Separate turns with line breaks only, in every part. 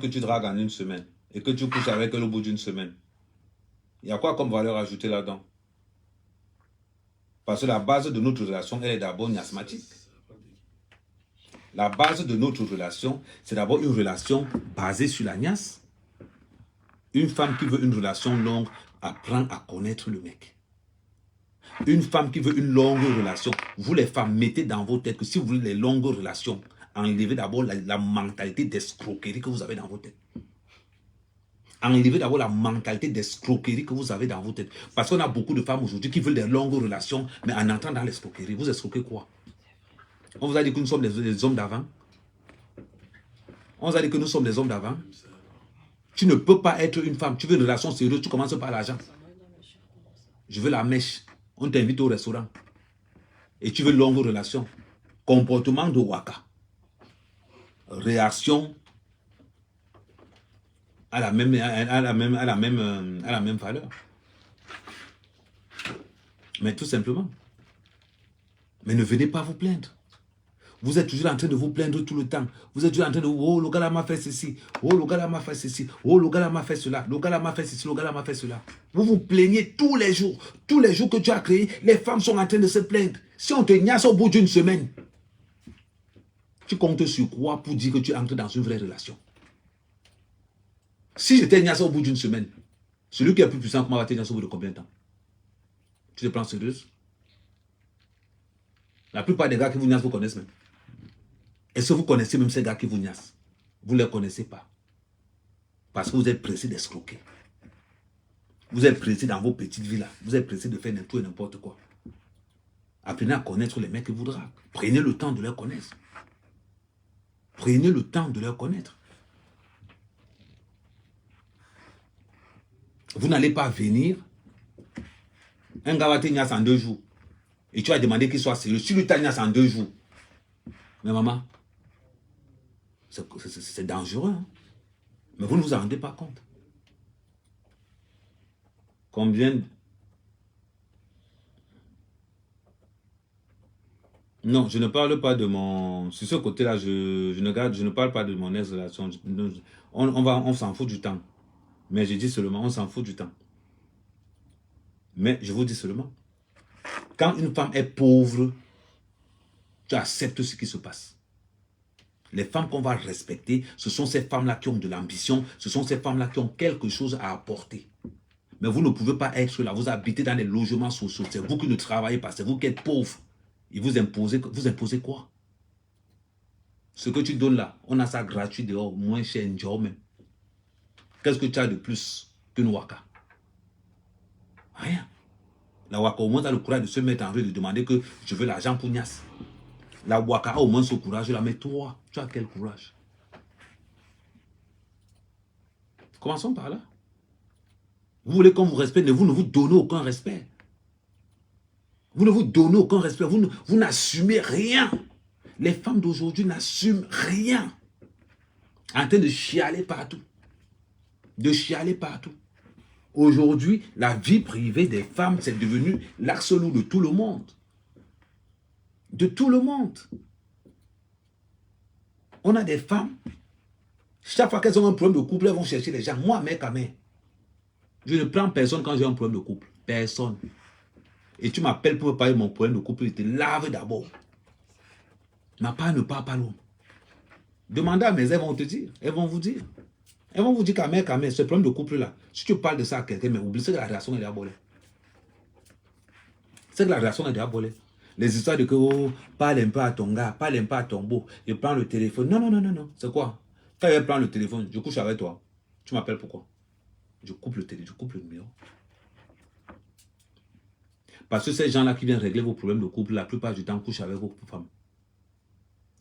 que tu dragues en une semaine et que tu couches avec elle au bout d'une semaine, il y a quoi comme valeur ajoutée là-dedans? Parce que la base de notre relation, elle est d'abord miasmatique. La base de notre relation, c'est d'abord une relation basée sur la niasse. Une femme qui veut une relation longue apprend à connaître le mec. Une femme qui veut une longue relation, vous les femmes, mettez dans vos têtes que si vous voulez les longues relations, enlevez d'abord la mentalité d'escroquerie que vous avez dans vos têtes. Enlevez d'abord la mentalité d'escroquerie que vous avez dans vos têtes. Parce qu'on a beaucoup de femmes aujourd'hui qui veulent des longues relations, mais en entrant dans l'escroquerie, vous escroquez quoi? On vous a dit que nous sommes des hommes d'avant. On vous a dit que nous sommes des hommes d'avant. Tu ne peux pas être une femme. Tu veux une relation sérieuse, tu commences par l'argent. Je veux la mèche. On t'invite au restaurant. Et tu veux une longue relation. Comportement de waka. Réaction à la même valeur. Mais tout simplement. Mais ne venez pas vous plaindre. Vous êtes toujours en train de vous plaindre tout le temps. Vous êtes toujours en train de oh, le gars là m'a fait ceci. Oh, le gars là m'a fait ceci. Oh, le gars là m'a fait cela. Le gars là m'a fait ceci. Le gars là m'a fait cela. Vous vous plaignez tous les jours. Tous les jours que tu as créé, les femmes sont en train de se plaindre. Si on te niasse au bout d'une semaine, tu comptes sur quoi pour dire que tu entres dans une vraie relation? Si je t'ai niasse au bout d'une semaine, celui qui est plus puissant que moi va te niasse au bout de combien de temps? Tu te prends sérieuse? La plupart des gars qui vous niassent vous connaissent même. Est-ce que vous connaissez même ces gars qui vous niassent? Vous ne les connaissez pas. Parce que vous êtes pressé d'escroquer. Vous êtes pressé dans vos petites villas. Vous êtes pressé de faire tout et n'importe quoi. Apprenez à connaître les mecs qui vous draguent. Prenez le temps de les connaître. Prenez le temps de les connaître. Vous n'allez pas venir. Un gars va te niasse en 2 jours. Et tu vas demander qu'il soit sérieux. Si lui t'a niasse en 2 jours. Mais maman, c'est dangereux. Hein? Mais vous ne vous en rendez pas compte. Combien... Non, je ne parle pas de mon... Sur ce côté-là, je ne parle pas de mon ex-relation. On s'en fout du temps. Mais je dis seulement, on s'en fout du temps. Mais je vous dis seulement, quand une femme est pauvre, tu acceptes ce qui se passe. Les femmes qu'on va respecter, ce sont ces femmes-là qui ont de l'ambition, ce sont ces femmes-là qui ont quelque chose à apporter. Mais vous ne pouvez pas être là, vous habitez dans les logements sociaux, c'est vous qui ne travaillez pas, c'est vous qui êtes pauvre. Et vous imposez quoi? Ce que tu donnes là, on a ça gratuit dehors, moins cher, même. Qu'est-ce que tu as de plus qu'une waka? Rien. La waka au moins a le courage de se mettre en rue et de demander que je veux l'argent pour Nias. La waka a au moins ce courage là, mais toi, tu as quel courage? Commençons par là. Vous voulez qu'on vous respecte, mais vous ne vous donnez aucun respect. Vous ne vous donnez aucun respect, vous n'assumez rien. Les femmes d'aujourd'hui n'assument rien. En train de chialer partout. De chialer partout. Aujourd'hui, la vie privée des femmes, c'est devenu l'axe lourd de tout le monde. De tout le monde. On a des femmes, chaque fois qu'elles ont un problème de couple, elles vont chercher les gens. Moi, mec à mec, je ne prends personne quand j'ai un problème de couple. Personne. Et tu m'appelles pour me parler de mon problème de couple, je te lave d'abord. Ma part ne part pas loin. Demandez à mes elles vont te dire. Elles vont vous dire. Elles vont vous dire qu'à mec, ce problème de couple-là, si tu parles de ça à quelqu'un, mais oublie, c'est que la relation est diabolée. C'est que la relation est diabolée. Les histoires de que, oh, parle un peu à ton gars, parle un peu à ton beau, je prends le téléphone. Non, non, non, non, non. C'est quoi? Quand je prends le téléphone, je couche avec toi. Tu m'appelles pourquoi? Je coupe le téléphone, je coupe le numéro. Parce que ces gens-là qui viennent régler vos problèmes de couple, la plupart du temps, couchent avec vos femmes.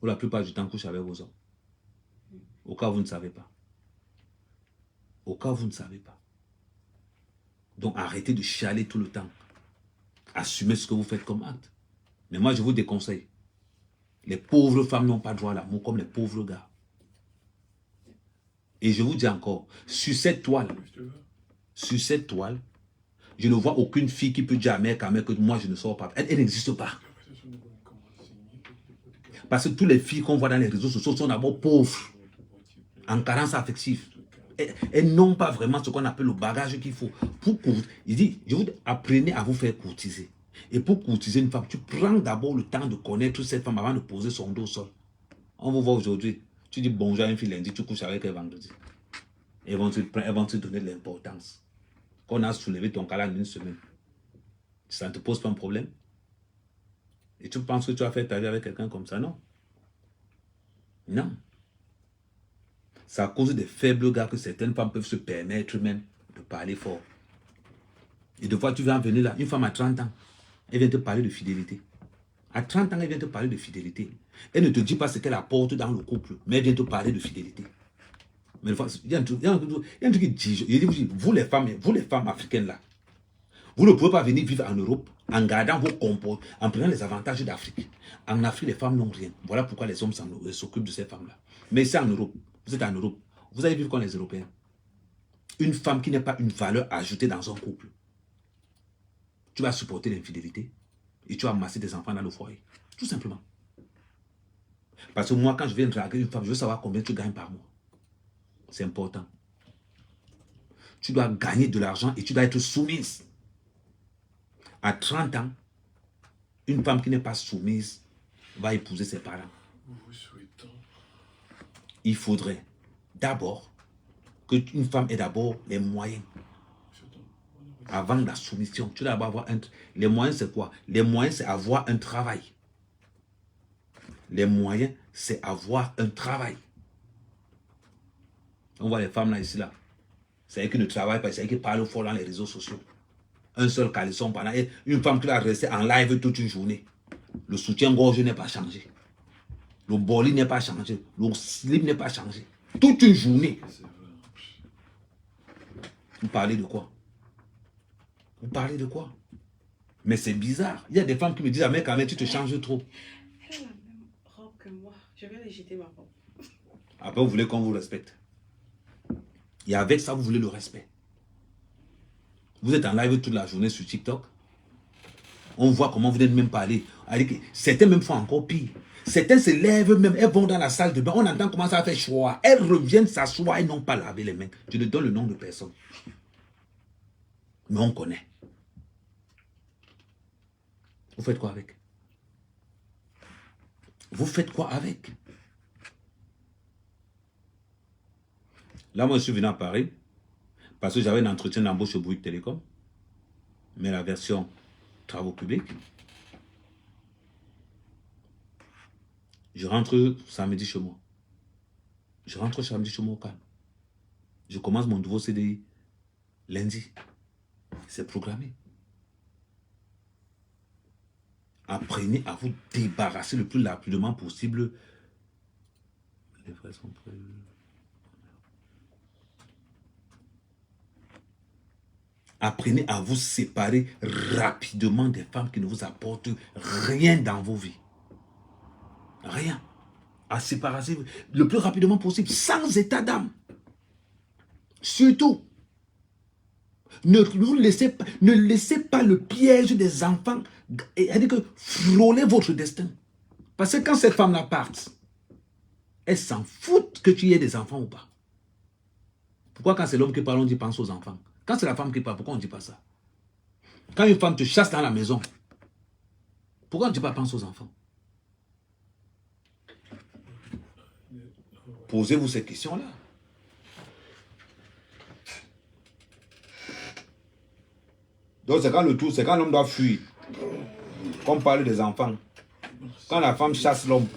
Ou la plupart du temps, couchent avec vos hommes. Au cas où vous ne savez pas. Au cas où vous ne savez pas. Donc arrêtez de chialer tout le temps. Assumez ce que vous faites comme acte. Mais moi, je vous déconseille. Les pauvres femmes n'ont pas droit à l'amour comme les pauvres gars. Et je vous dis encore, sur cette toile, je ne vois aucune fille qui peut dire à mec que moi je ne sors pas. Elle n'existe pas. Parce que toutes les filles qu'on voit dans les réseaux sociaux sont d'abord pauvres. en carence affective. Elles n'ont pas vraiment ce qu'on appelle le bagage qu'il faut. Il dit, je vous dis, apprenez à vous faire courtiser. Et pour courtiser une femme, tu prends d'abord le temps de connaître cette femme avant de poser son dos au sol. On vous voit aujourd'hui, tu dis bonjour à une fille lundi, tu couches avec elle vendredi. Elles vont te donner de l'importance. Qu'on a soulevé ton cas en une semaine. Ça ne te pose pas un problème? Et tu penses que tu vas faire ta vie avec quelqu'un comme ça? Non. Non. C'est à cause des faibles gars que certaines femmes peuvent se permettre même de parler fort. Et des fois, tu viens venir là, une femme à 30 ans, elle vient te parler de fidélité. À 30 ans, elle vient te parler de fidélité. Elle ne te dit pas ce qu'elle apporte dans le couple, mais elle vient te parler de fidélité. Mais des fois, il y a un truc qui dit, vous les femmes africaines là, vous ne pouvez pas venir vivre en Europe en gardant vos comportements, en prenant les avantages d'Afrique. En Afrique, les femmes n'ont rien. Voilà pourquoi les hommes s'occupent de ces femmes-là. Mais c'est en Europe. Vous êtes en Europe. Vous allez vivre comme les Européens. Une femme qui n'est pas une valeur ajoutée dans un couple. Tu vas supporter l'infidélité et tu vas amasser des enfants dans le foyer. Tout simplement. Parce que moi, quand je viens draguer une femme, je veux savoir combien tu gagnes par mois. C'est important. Tu dois gagner de l'argent et tu dois être soumise. À 30 ans, une femme qui n'est pas soumise va épouser ses parents. Il faudrait d'abord qu'une femme ait d'abord les moyens. Avant la soumission, tu dois avoir les moyens, c'est quoi? Les moyens, c'est avoir un travail. Les moyens, c'est avoir un travail. On voit les femmes là, ici, là. C'est elles qui ne travaillent pas, c'est elles qui parlent fort dans les réseaux sociaux. Un seul caleçon pendant... Une femme qui va rester en live toute une journée. Le soutien-gorge n'est pas changé. Le boli n'est pas changé. Le slip n'est pas changé. Toute une journée. Vous parlez de quoi? Vous parlez de quoi? Mais c'est bizarre. Il y a des femmes qui me disent, ah mais quand même, tu te changes trop.
Elle a la même robe que moi. Je vais aller jeter ma robe.
Après, vous voulez qu'on vous respecte. Et avec ça, vous voulez le respect. Vous êtes en live toute la journée sur TikTok. On voit comment vous n'êtes même parler. Certains même font encore pire. Certains se lèvent même, elles vont dans la salle de bain. On entend comment ça fait choix. Elles reviennent s'asseoir et n'ont pas lavé les mains. Je ne donne le nom de personne. Mais on connaît. Vous faites quoi avec? Vous faites quoi avec? Là, moi, je suis venu à Paris parce que j'avais un entretien d'embauche au Bouygues Télécom, mais la version travaux publics. Je rentre samedi chez moi. Je rentre samedi chez moi au calme. Je commence mon nouveau CDI lundi. C'est programmé. Apprenez à vous débarrasser le plus rapidement possible. Les frais sont prévus. Apprenez à vous séparer rapidement des femmes qui ne vous apportent rien dans vos vies. Rien. À séparer le plus rapidement possible, sans état d'âme. Surtout, ne laissez pas le piège des enfants, c'est-à-dire que frôler votre destin. Parce que quand cette femme-là part, elle s'en fout que tu aies des enfants ou pas. Pourquoi quand c'est l'homme qui parle, on dit pense aux enfants? Quand c'est la femme qui parle, pourquoi on ne dit pas ça? Quand une femme te chasse dans la maison, pourquoi on ne dit pas pense aux enfants? Posez-vous ces questions-là. Donc c'est quand le tout, c'est quand l'homme doit fuir. Qu'on parle des enfants. Quand la femme chasse l'homme,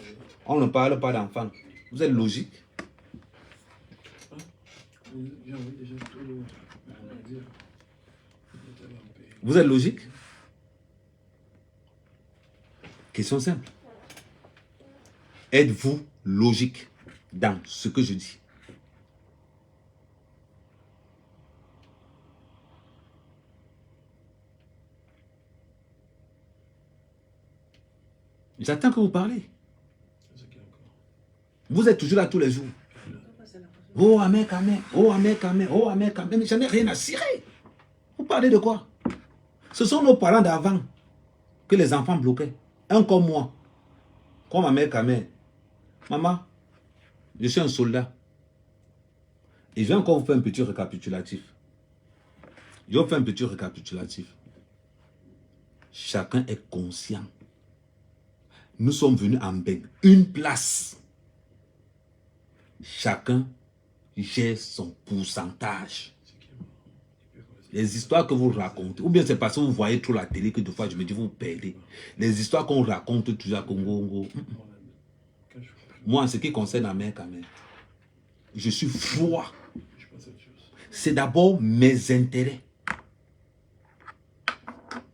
on ne parle pas d'enfants. Vous êtes logique? Vous êtes logique? Question simple. Êtes-vous logique dans ce que je dis? J'attends que vous parlez. Vous êtes toujours là tous les jours. Oh, amen, amen. Oh, amen, amen. Oh, amen, amen. Mais j'en ai rien à cirer. Vous parlez de quoi? Ce sont nos parents d'avant que les enfants bloquaient. Un comme moi. Comme ma mère, Kamel. Maman, je suis un soldat. Et je vais encore vous faire un petit récapitulatif. Je vais vous faire un petit récapitulatif. Chacun est conscient. Nous sommes venus en bain. Une place. Chacun gère son pourcentage. Les histoires que vous racontez, ou bien c'est parce que vous voyez trop la télé que des fois je me dis vous perdez. Les histoires qu'on raconte toujours à Congo. Moi, en ce qui concerne la mère Kamel, je suis froid. C'est d'abord mes intérêts.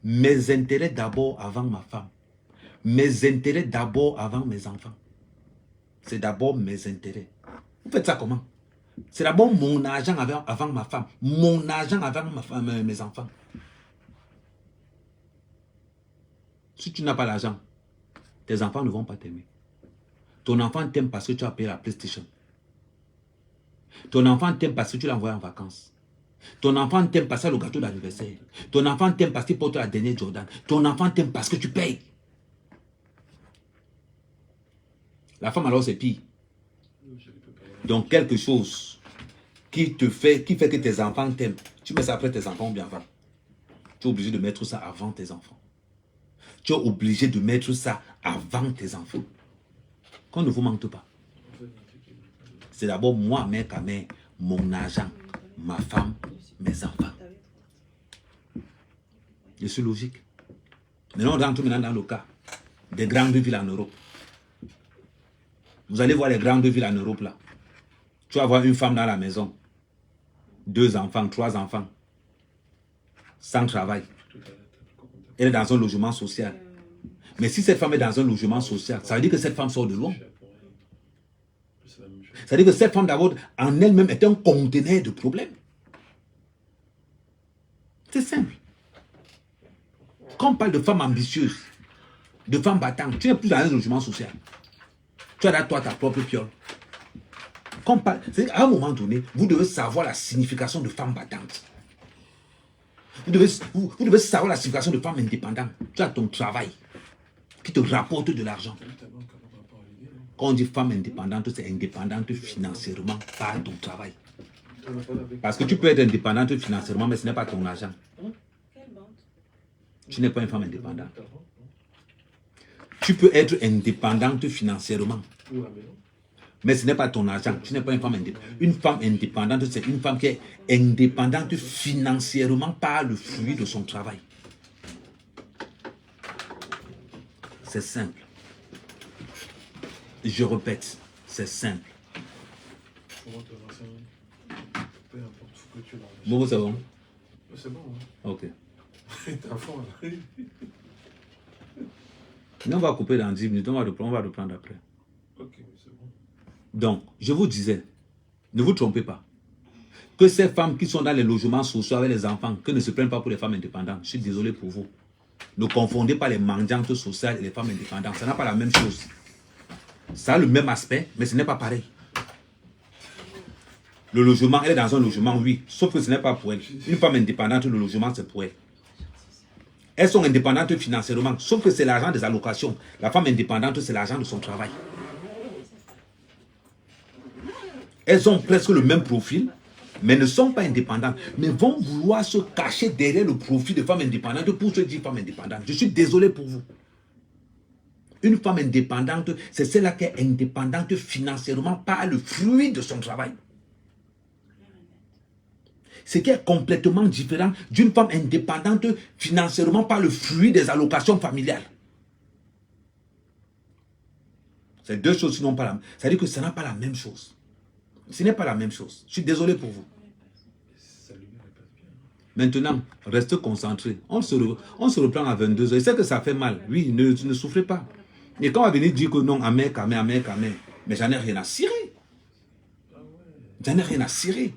Mes intérêts d'abord avant ma femme. Mes intérêts d'abord avant mes enfants. C'est d'abord mes intérêts. Vous faites ça comment? C'est d'abord mon argent avant ma femme. Mon argent avant ma femme, mes enfants. Si tu n'as pas l'argent, tes enfants ne vont pas t'aimer. Ton enfant t'aime parce que tu as payé la PlayStation. Ton enfant t'aime parce que tu l'as envoyé en vacances. Ton enfant t'aime parce que le gâteau d'anniversaire. Ton enfant t'aime parce qu'il porte la dernière Jordan. Ton enfant t'aime parce que tu payes. La femme alors c'est pire. Donc quelque chose qui fait que tes enfants t'aiment. Tu mets ça après tes enfants ou bien avant. Tu es obligé de mettre ça avant tes enfants. Tu es obligé de mettre ça avant tes enfants. Qu'on ne vous mente pas. C'est d'abord moi, mère, mon argent, ma femme, mes enfants. Je suis logique. Maintenant, on rentre maintenant dans le cas des grandes villes en Europe. Vous allez voir les grandes villes en Europe là. Tu vas voir une femme dans la maison. 2 enfants, 3 enfants. Sans travail. Elle est dans un logement social. Mais si cette femme est dans un logement social, ça veut dire que cette femme sort de loin. Ça veut dire que cette femme d'abord en elle-même est un conteneur de problèmes. C'est simple. Quand on parle de femmes ambitieuses, de femmes battantes, tu n'es plus dans un logement social. Tu as là toi ta propre piole. À un moment donné, vous devez savoir la signification de femme battante. Vous devez savoir la signification de femme indépendante. Tu as ton travail qui te rapporte de l'argent. Quand on dit femme indépendante, c'est indépendante financièrement par ton travail. Parce que tu peux être indépendante financièrement, mais ce n'est pas ton argent. Tu n'es pas une femme indépendante. Tu peux être indépendante financièrement, mais ce n'est pas ton argent. Tu n'es pas une femme indépendante. Une femme indépendante, c'est une femme qui est indépendante financièrement par le fruit de son travail. C'est simple. Je répète, c'est simple. Bon, c'est bon?
C'est bon.
Ok.
T'as fort, là.
On va couper dans 10 minutes, on va reprendre après.
Ok, c'est bon.
Donc, je vous disais, ne vous trompez pas. Que ces femmes qui sont dans les logements sociaux avec les enfants, que ne se prennent pas pour les femmes indépendantes. Je suis désolé pour vous. Ne confondez pas les mendiantes sociales et les femmes indépendantes. Ça n'a pas la même chose. Ça a le même aspect, mais ce n'est pas pareil. Le logement, elle est dans un logement, oui. Sauf que ce n'est pas pour elle. Une femme indépendante, le logement, c'est pour elle. Elles sont indépendantes financièrement, sauf que c'est l'argent des allocations. La femme indépendante, c'est l'argent de son travail. Elles ont presque le même profil, mais ne sont pas indépendantes. Mais vont vouloir se cacher derrière le profil de femme indépendante pour se dire femme indépendante. Je suis désolé pour vous. Une femme indépendante, c'est celle-là qui est indépendante financièrement par le fruit de son travail. Ce qui est complètement différent d'une femme indépendante financièrement par le fruit des allocations familiales. C'est deux choses qui n'ont pas la même. C'est-à-dire que ça n'a pas la même chose. Ce n'est pas la même chose. Je suis désolé pour vous. Maintenant, restez concentrés. On se reprend à 22h. Je sais que ça fait mal. Oui, ne souffrez pas. Et quand on va venir dire que non, amère, mais j'en ai rien à cirer. J'en ai rien à cirer.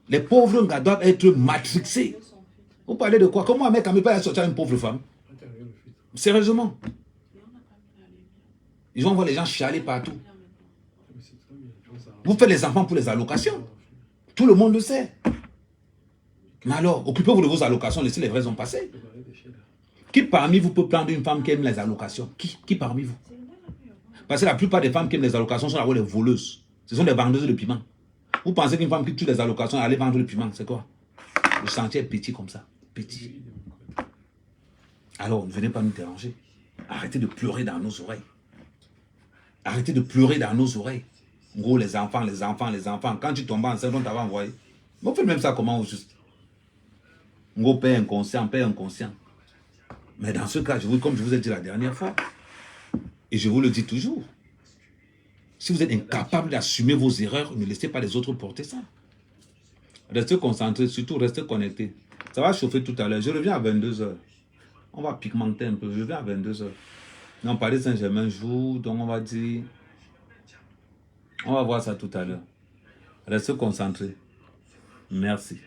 Les pauvres gars doivent être matrixés. Vous parlez de quoi? Comment un mec ne peut pas sortir une pauvre femme? Sérieusement. Ils vont voir les gens chialer partout. Vous faites les enfants pour les allocations. Tout le monde le sait. Mais alors, occupez-vous de vos allocations, laissez les raisons passer. Qui parmi vous peut prendre une femme qui aime les allocations? Qui parmi vous? Parce que la plupart des femmes qui aiment les allocations sont d'abord les voleuses. Ce sont des vendeuses de piment. Vous pensez qu'une femme qui tue les allocations allait vendre le piment, c'est quoi? Le chantier est petit comme ça. Petit. Alors, ne venez pas nous déranger. Arrêtez de pleurer dans nos oreilles. Arrêtez de pleurer dans nos oreilles. En gros, les enfants, les enfants, les enfants. Quand tu tombes enceinte, on t'avait envoyé. Vous faites même ça comment au juste? En gros, père inconscient, père inconscient. Mais dans ce cas, comme je vous ai dit la dernière fois, et je vous le dis toujours, si vous êtes incapable d'assumer vos erreurs, ne laissez pas les autres porter ça. Restez concentrés, surtout restez connectés. Ça va chauffer tout à l'heure. Je reviens à 22h. On va pigmenter un peu. Je reviens à 22h. Non, Paris Saint-Germain joue, donc on va dire... On va voir ça tout à l'heure. Restez concentrés. Merci.